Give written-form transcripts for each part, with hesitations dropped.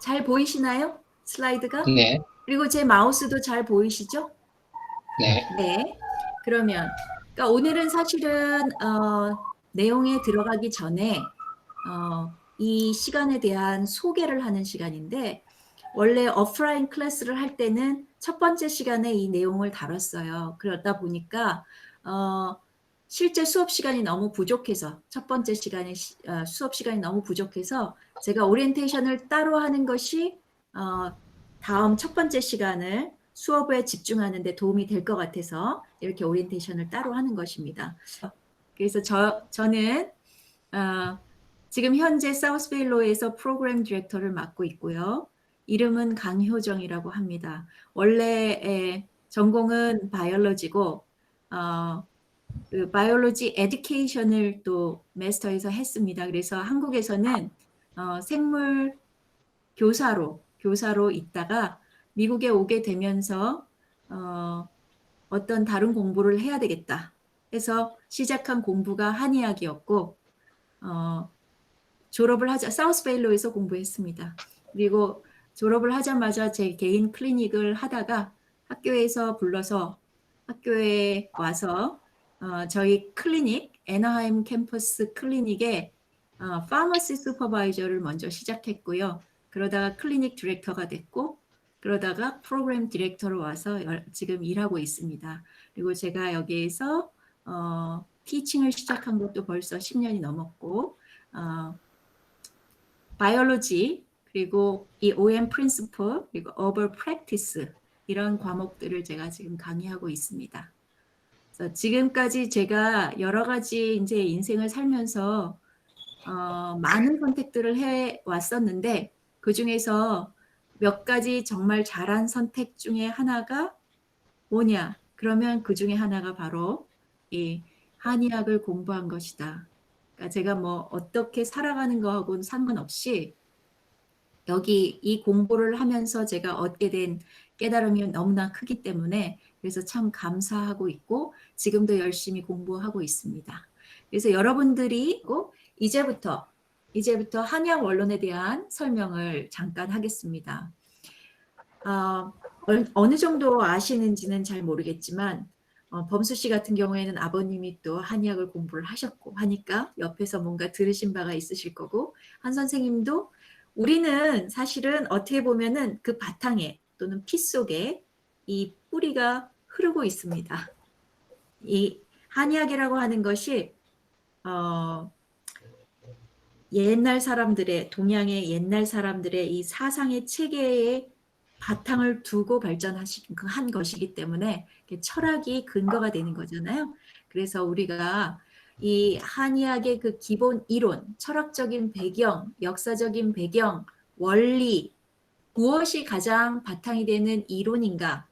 잘 보이시나요? 슬라이드가? 네, 그리고 제 마우스도 잘 보이시죠? 네, 네. 그러면 그러니까 오늘은 사실은 내용에 들어가기 전에 이 시간에 대한 소개를 하는 시간인데 원래 오프라인 클래스를 할 때는 첫 번째 시간에 이 내용을 다뤘어요. 그러다 보니까 실제 수업 시간이 너무 부족해서 첫 번째 시간에 수업 시간이 너무 부족해서 제가 오리엔테이션을 따로 하는 것이 다음 첫 번째 시간을 수업에 집중하는 데 도움이 될 것 같아서 이렇게 오리엔테이션을 따로 하는 것입니다. 그래서 저는 지금 현재 사우스베일로에서 프로그램 디렉터를 맡고 있고요. 이름은 강효정이라고 합니다. 원래 전공은 바이올로지고 그 바이올로지 에듀케이션을 또 마스터에서 했습니다. 그래서 한국에서는 생물 교사로 있다가 미국에 오게 되면서 어떤 다른 공부를 해야 되겠다 해서 시작한 공부가 한의학이었고 졸업을 하자 사우스베일로에서 공부했습니다. 그리고 졸업을 하자마자 제 개인 클리닉을 하다가 학교에서 불러서 학교에 와서 저희 클리닉 애나하임 캠퍼스 클리닉에 파머시 슈퍼바이저를 먼저 시작했고요. 그러다가 클리닉 디렉터가 됐고 그러다가 프로그램 디렉터로 와서 지금 일하고 있습니다. 그리고 제가 여기에서 티칭을 시작한 것도 벌써 10년이 넘었고 바이올로지 그리고 이 OM 프린시플 그리고 어벌 프랙티스 이런 과목들을 제가 지금 강의하고 있습니다. 그래서 지금까지 제가 여러 가지 이제 인생을 살면서 많은 선택들을 해 왔었는데 그 중에서 몇 가지 정말 잘한 선택 중에 하나가 뭐냐? 그러면 그 중에 하나가 바로 이 한의학을 공부한 것이다. 그러니까 제가 뭐 어떻게 살아가는 거하고는 상관없이 여기 이 공부를 하면서 제가 얻게 된 깨달음이 너무나 크기 때문에 그래서 참 감사하고 있고 지금도 열심히 공부하고 있습니다. 그래서 여러분들이 이제부터 한의학 원론에 대한 설명을 잠깐 하겠습니다. 어느 정도 아시는지는 잘 모르겠지만 범수 씨 같은 경우에는 아버님이 또 한의학을 공부를 하셨고 하니까 옆에서 뭔가 들으신 바가 있으실 거고 한 선생님도 우리는 사실은 어떻게 보면은 그 바탕에 또는 피 속에 이 뿌리가 흐르고 있습니다. 이 한의학이라고 하는 것이 옛날 사람들의 동양의 옛날 사람들의 이 사상의 체계에 바탕을 두고 발전한 것이기 때문에 철학이 근거가 되는 거잖아요. 그래서 우리가 이 한의학의 그 기본 이론, 철학적인 배경, 역사적인 배경, 원리, 무엇이 가장 바탕이 되는 이론인가?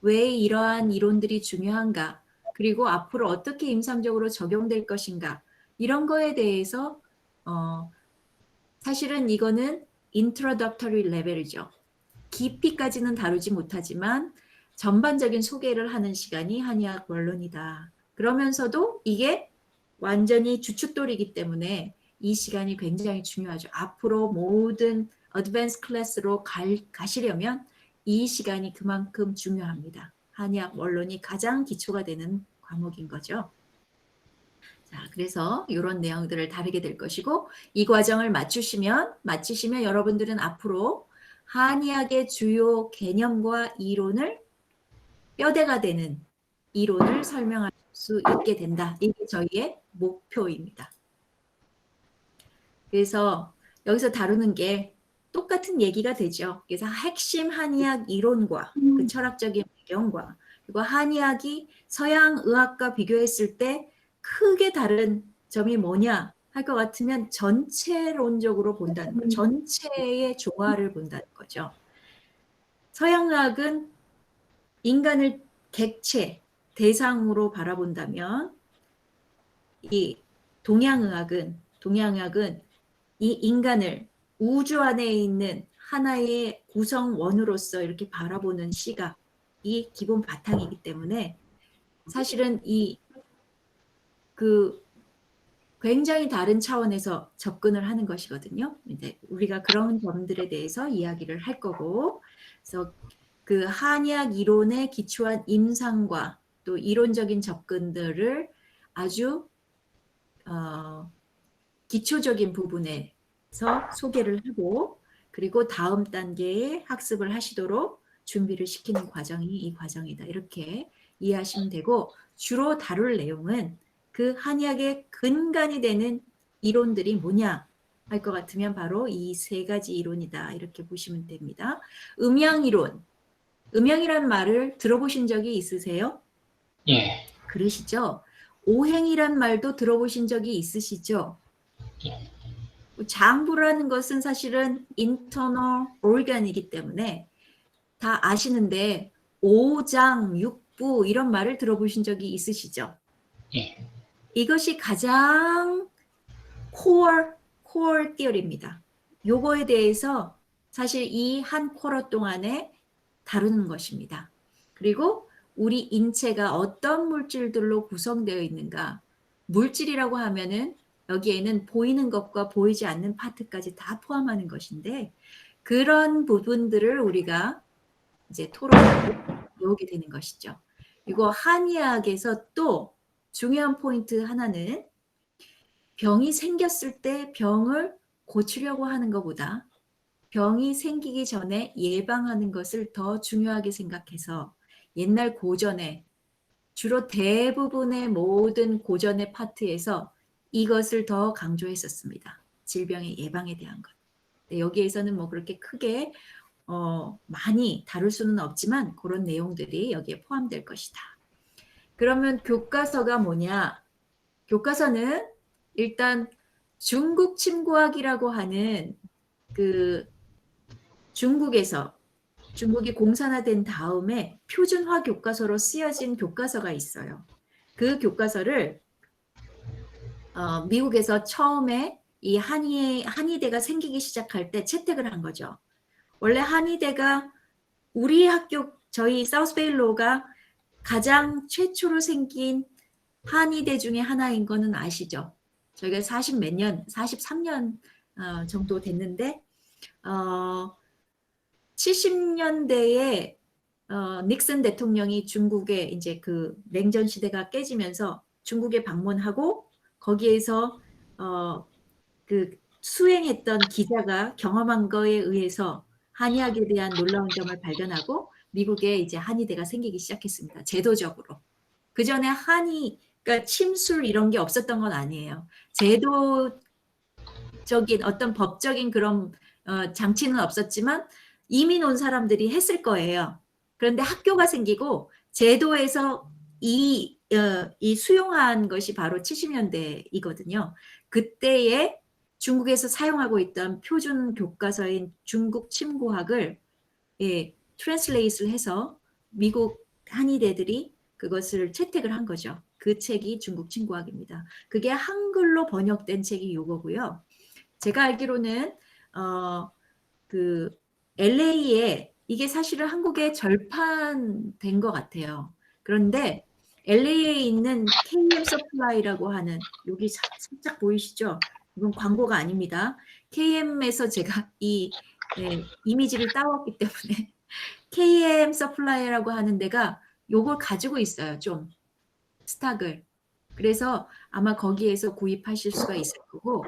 왜 이러한 이론들이 중요한가? 그리고 앞으로 어떻게 임상적으로 적용될 것인가? 이런 거에 대해서 사실은 이거는 introductory 레벨이죠. 깊이까지는 다루지 못하지만 전반적인 소개를 하는 시간이 한의학 원론이다. 그러면서도 이게 완전히 주춧돌이기 때문에 이 시간이 굉장히 중요하죠. 앞으로 모든 어드밴스 클래스로 가시려면 이 시간이 그만큼 중요합니다. 한의학 원론이 가장 기초가 되는 과목인 거죠. 자, 그래서 이런 내용들을 다루게 될 것이고 이 과정을 마치시면 여러분들은 앞으로 한의학의 주요 개념과 이론을 뼈대가 되는 이론을 설명할 수 있게 된다. 이게 저희의 목표입니다. 그래서 여기서 다루는 게 똑같은 얘기가 되죠. 그래서 핵심 한의학 이론과 그 철학적인 배경과 그리고 한의학이 서양 의학과 비교했을 때 크게 다른 점이 뭐냐 할 것 같으면 전체론적으로 본다는 거, 전체의 조화를 본다는 거죠. 서양 의학은 인간을 객체, 대상으로 바라본다면 이 동양의학은 이 인간을 우주 안에 있는 하나의 구성원으로서 이렇게 바라보는 시각이 기본 바탕이기 때문에 사실은 그 굉장히 다른 차원에서 접근을 하는 것이거든요. 이제 우리가 그런 점들에 대해서 이야기를 할 거고, 그래서 그 한의학 이론에 기초한 임상과 또 이론적인 접근들을 아주 기초적인 부분에서 소개를 하고, 그리고 다음 단계의 학습을 하시도록 준비를 시키는 과정이 이 과정이다. 이렇게 이해하시면 되고, 주로 다룰 내용은 그 한의학의 근간이 되는 이론들이 뭐냐 할 것 같으면 바로 이 세 가지 이론이다. 이렇게 보시면 됩니다. 음양이론. 음양이란 말을 들어보신 적이 있으세요? 예, 그러시죠? 오행이란 말도 들어보신 적이 있으시죠? 예, 장부라는 것은 사실은 internal organ이기 때문에 다 아시는데 오장, 육부 이런 말을 들어보신 적이 있으시죠? 예, 이것이 가장 core theory입니다. 요거에 대해서 사실 이 한 쿼터 동안에 다루는 것입니다. 그리고 우리 인체가 어떤 물질들로 구성되어 있는가. 물질이라고 하면은 여기에는 보이는 것과 보이지 않는 파트까지 다 포함하는 것인데, 그런 부분들을 우리가 이제 토론하고 배우게 되는 것이죠. 그리고 한의학에서 또 중요한 포인트 하나는 병이 생겼을 때 병을 고치려고 하는 것보다 병이 생기기 전에 예방하는 것을 더 중요하게 생각해서 옛날 고전에 주로 대부분의 모든 고전의 파트에서 이것을 더 강조했었습니다. 질병의 예방에 대한 것. 여기에서는 뭐 그렇게 크게 많이 다룰 수는 없지만 그런 내용들이 여기에 포함될 것이다. 그러면 교과서가 뭐냐? 교과서는 일단 중국 침구학이라고 하는 그 중국에서 중국이 공산화된 다음에 표준화 교과서로 쓰여진 교과서가 있어요. 그 교과서를 미국에서 처음에 이 한의대가 생기기 시작할 때 채택을 한 거죠. 원래 한의대가 우리 학교 저희 사우스베일로가 가장 최초로 생긴 한의대 중에 하나인 거는 아시죠? 저희가 40 몇 년, 43년 정도 됐는데 70년대에 닉슨 대통령이 중국에 이제 그 냉전 시대가 깨지면서 중국에 방문하고 거기에서 그 수행했던 기자가 경험한 거에 의해서 한의학에 대한 놀라운 점을 발견하고 미국에 이제 한의대가 생기기 시작했습니다. 제도적으로. 그 전에 그러니까 침술 이런 게 없었던 건 아니에요. 제도적인 어떤 법적인 그런 장치는 없었지만 이민 온 사람들이 했을 거예요. 그런데 학교가 생기고 제도에서 이 수용한 것이 바로 70년대이거든요. 그때에 중국에서 사용하고 있던 표준 교과서인 중국 침구학을 트랜슬레이트를 해서 미국 한의대들이 그것을 채택을 한 거죠. 그 책이 중국 침구학입니다. 그게 한글로 번역된 책이 요거고요. 제가 알기로는 그 LA에 이게 사실은 한국에 절판된 것 같아요. 그런데 LA에 있는 KM 서플라이라고 하는 여기 살짝 보이시죠? 이건 광고가 아닙니다. KM에서 제가 이 이미지를 따왔기 때문에 KM 서플라이라고 하는 데가 요걸 가지고 있어요. 좀 스탁을. 그래서 아마 거기에서 구입하실 수가 있을 거고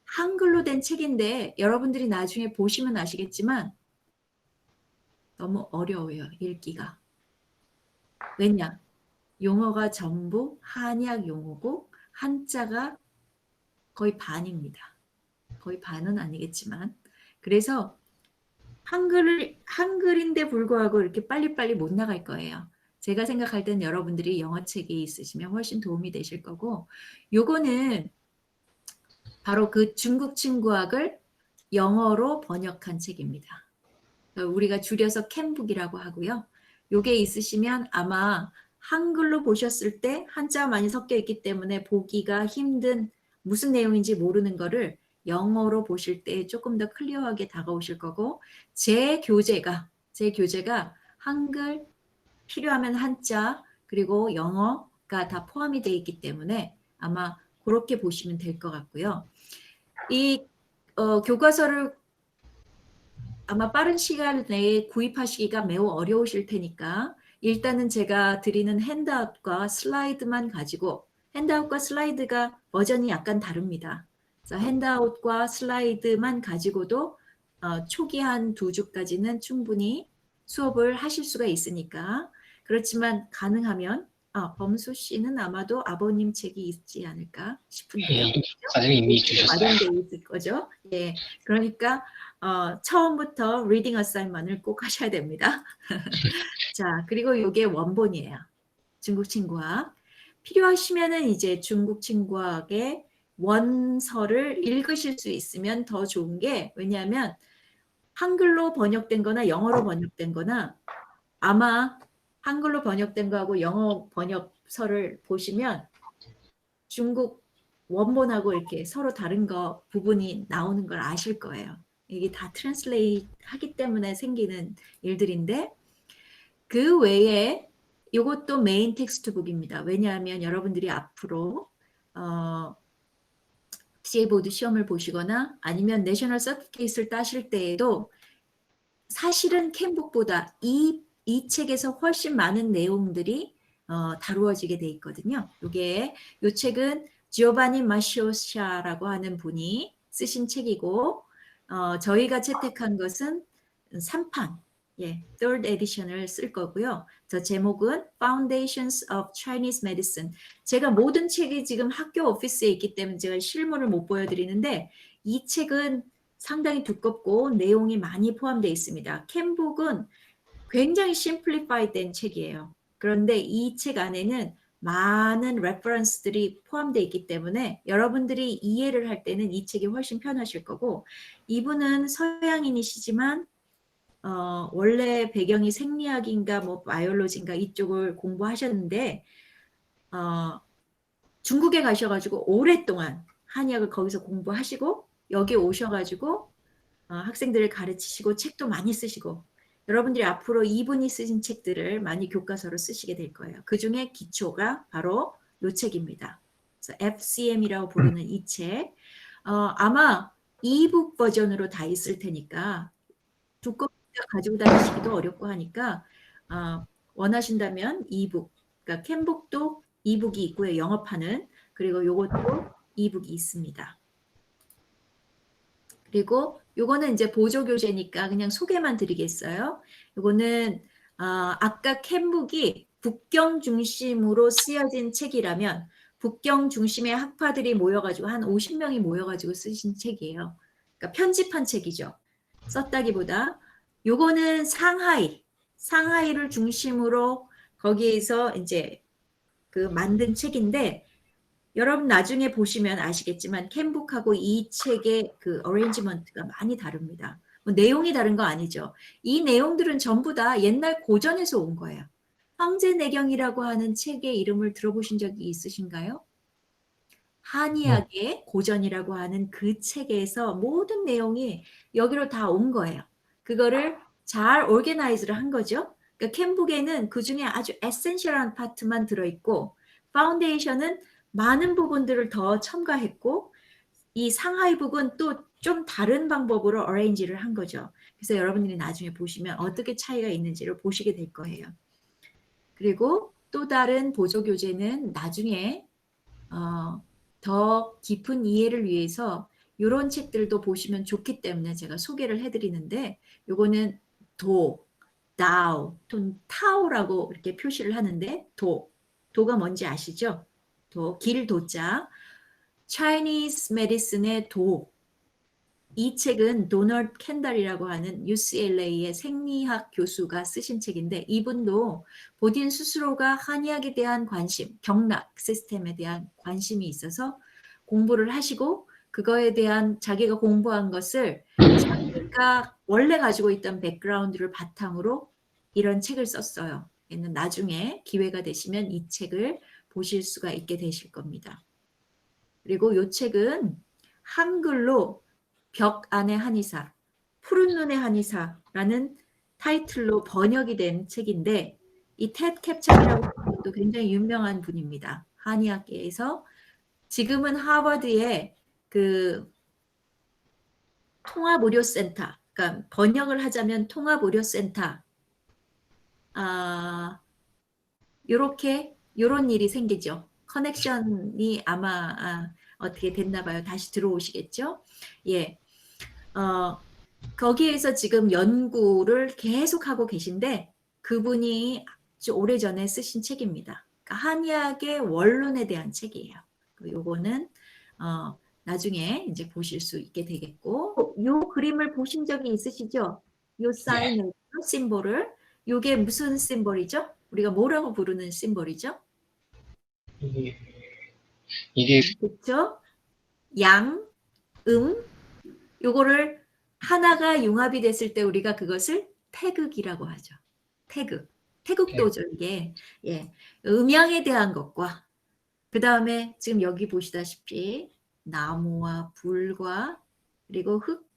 한글로 된 책인데 여러분들이 나중에 보시면 아시겠지만 너무 어려워요. 읽기가. 왜냐? 용어가 전부 한의학 용어고 한자가 거의 반입니다. 거의 반은 아니겠지만 그래서 한글인데 불구하고 이렇게 빨리빨리 못 나갈 거예요. 제가 생각할 땐 여러분들이 영어책이 있으시면 훨씬 도움이 되실 거고 요거는 바로 그 중국 침구학을 영어로 번역한 책입니다. 우리가 줄여서 캔북이라고 하고요. 요게 있으시면 아마 한글로 보셨을 때 한자가 많이 섞여 있기 때문에 보기가 힘든 무슨 내용인지 모르는 거를 영어로 보실 때 조금 더 클리어하게 다가오실 거고 제 교재가 한글 필요하면 한자 그리고 영어가 다 포함이 되어 있기 때문에 아마 그렇게 보시면 될 것 같고요. 이 교과서를 아마 빠른 시간 내에 구입하시기가 매우 어려우실 테니까 일단은 제가 드리는 핸드아웃과 슬라이드만 가지고 핸드아웃과 슬라이드가 버전이 약간 다릅니다. 그래서 핸드아웃과 슬라이드만 가지고도 초기 한 2주까지는 충분히 수업을 하실 수가 있으니까 그렇지만 가능하면 범수 씨는 아마도 아버님 책이 있지 않을까 싶은데요. 과장님 이미 주셨어요. 마련되어 있을 거죠. 예, 그러니까 처음부터 리딩 어사인먼트를 꼭 하셔야 됩니다. 자, 그리고 이게 원본이에요. 중국 친구학. 필요하시면은 이제 중국 친구학의 원서를 읽으실 수 있으면 더 좋은 게 왜냐하면 한글로 번역된 거나 영어로 번역된 거나 아마 한글로 번역된 거하고 영어 번역서를 보시면 중국 원본하고 이렇게 서로 다른 거 부분이 나오는 걸 아실 거예요. 이게 다 트랜슬레이트 하기 때문에 생기는 일들인데 그 외에 이것도 메인 텍스트북입니다. 왜냐하면 여러분들이 앞으로 CA 보드 시험을 보시거나 아니면 내셔널 서티피케이트를 따실 때에도 사실은 캠북보다 이 책에서 훨씬 많은 내용들이 다루어지게 돼 있거든요. 이 책은 지오바니 마시오샤라고 하는 분이 쓰신 책이고 저희가 채택한 것은 3판, third edition을 쓸 거고요. 저 제목은 Foundations of Chinese Medicine. 제가 모든 책이 지금 학교 오피스에 있기 때문에 제가 실물을 못 보여드리는데 이 책은 상당히 두껍고 내용이 많이 포함되어 있습니다. 캠북은 굉장히 심플리파이 된 책이에요. 그런데 이 책 안에는 많은 레퍼런스들이 포함되어 있기 때문에 여러분들이 이해를 할 때는 이 책이 훨씬 편하실 거고 이분은 서양인이시지만 원래 배경이 생리학인가 뭐 바이올로지인가 이쪽을 공부하셨는데 중국에 가셔가지고 오랫동안 한의학을 거기서 공부하시고 여기 오셔가지고 학생들을 가르치시고 책도 많이 쓰시고 여러분들이 앞으로 이분이 쓰신 책들을 많이 교과서로 쓰시게 될 거예요. 그 중에 기초가 바로 이 책입니다. FCM이라고 부르는 이 책. 아마 이북 버전으로 다 있을 테니까 두꺼우니까 가지고 다니시기도 어렵고 하니까 원하신다면 이북, 그러니까 캠북도 이북이 있고요. 영어판은. 그리고 이것도 이북이 있습니다. 그리고 요거는 이제 보조교재니까 그냥 소개만 드리겠어요. 요거는 아까 캠북이 북경 중심으로 쓰여진 책이라면 북경 중심의 학파들이 모여가지고 한 50명이 모여가지고 쓰신 책이에요. 그러니까 편집한 책이죠. 썼다기보다 요거는 상하이를 중심으로 거기에서 이제 그 만든 책인데 여러분 나중에 보시면 아시겠지만 캠북하고 이 책의 그 어레인지먼트가 많이 다릅니다. 뭐 내용이 다른 거 아니죠. 이 내용들은 전부 다 옛날 고전에서 온 거예요. 황제내경이라고 하는 책의 이름을 들어보신 적이 있으신가요? 한의학의 고전이라고 하는 그 책에서 모든 내용이 여기로 다 온 거예요. 그거를 잘 오르게나이즈를 한 거죠. 그러니까 캠북에는 그 중에 아주 에센셜한 파트만 들어있고 파운데이션은 많은 부분들을 더 첨가했고 이 상하이북은 또 좀 다른 방법으로 어레인지를 한 거죠. 그래서 여러분들이 나중에 보시면 어떻게 차이가 있는지를 보시게 될 거예요. 그리고 또 다른 보조교재는 나중에 더 깊은 이해를 위해서 이런 책들도 보시면 좋기 때문에 제가 소개를 해드리는데 요거는 다오, 타오라고 이렇게 표시를 하는데 도가 뭔지 아시죠? 길 도자 Chinese Medicine의 이 책은 도널드 캔달이라고 하는 UCLA의 생리학 교수가 쓰신 책인데 이분도 본인 스스로가 한의학에 대한 관심, 경락 시스템에 대한 관심이 있어서 공부를 하시고 그거에 대한 자기가 공부한 것을 자기가 원래 가지고 있던 백그라운드를 바탕으로 이런 책을 썼어요. 얘는 나중에 기회가 되시면 이 책을 보실 수가 있게 되실 겁니다. 그리고 이 책은 한글로 벽 안의 한의사, 푸른 눈의 한의사라는 타이틀로 번역이 된 책인데 이 텟 캡찬이라고 하는 것도 굉장히 유명한 분입니다. 한의학계에서 지금은 하버드에 그 통합의료센터, 그러니까 번역을 하자면 통합의료센터, 요런 일이 생기죠. 커넥션이 아마 어떻게 됐나 봐요. 다시 들어오시겠죠? 예. 거기에서 지금 연구를 계속하고 계신데 그분이 아주 오래전에 쓰신 책입니다. 그러니까 한의학의 원론에 대한 책이에요. 요거는 나중에 이제 보실 수 있게 되겠고, 요 그림을 보신 적이 있으시죠? 요 네. 사인을, 심볼을. 요게 무슨 심볼이죠? 우리가 뭐라고 부르는 심볼이죠? 이게, 이게, 그렇죠? 양, 요거를 하나가 융합이 됐을 때 우리가 그것을 태극이라고 하죠. 태극. 네. 태극도죠, 이게. 예. 음양에 대한 것과, 그 다음에 지금 여기 보시다시피 나무와 불과, 그리고 흙,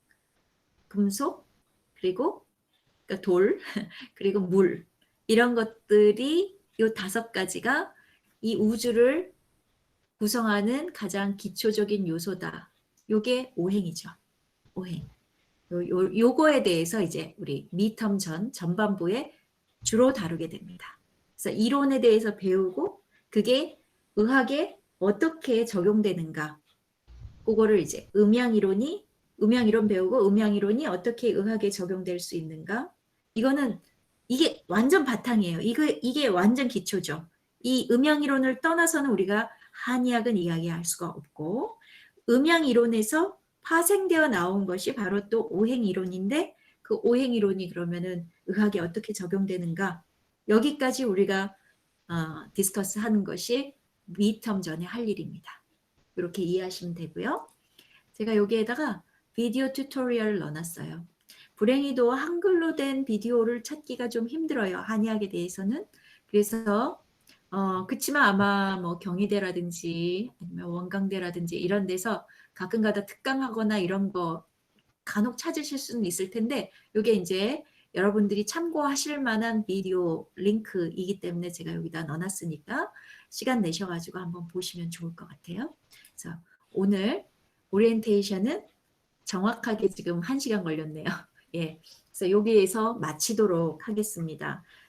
금속, 그리고 그러니까 돌, 그리고 물. 이런 것들이 요 5가지가 이 우주를 구성하는 가장 기초적인 요소다. 요게 오행이죠. 오행. 요거에 대해서 이제 우리 미텀 전반부에 주로 다루게 됩니다. 그래서 이론에 대해서 배우고 그게 의학에 어떻게 적용되는가, 그거를 이제 음양이론 배우고 음양이론이 어떻게 의학에 적용될 수 있는가, 이거는 이게 완전 바탕이에요. 이게 완전 기초죠. 이 음양이론을 떠나서는 우리가 한의학은 이야기할 수가 없고, 음양이론에서 파생되어 나온 것이 바로 또 오행이론인데, 그 오행이론이 그러면은 의학에 어떻게 적용되는가, 여기까지 우리가 디스커스 하는 것이 미텀 전에 할 일입니다. 이렇게 이해하시면 되고요. 제가 여기에다가 비디오 튜토리얼을 넣어놨어요. 불행히도 한글로 된 비디오를 찾기가 좀 힘들어요. 한의학에 대해서는. 그래서 그치만 아마 뭐 경희대라든지 아니면 원광대라든지 이런 데서 가끔가다 특강하거나 이런 거 간혹 찾으실 수는 있을 텐데, 이게 이제 여러분들이 참고하실 만한 비디오 링크이기 때문에 제가 여기다 넣어놨으니까 시간 내셔가지고 한번 보시면 좋을 것 같아요. 그래서 오늘 오리엔테이션은 정확하게 지금 1시간 걸렸네요. 예. 그래서 여기에서 마치도록 하겠습니다.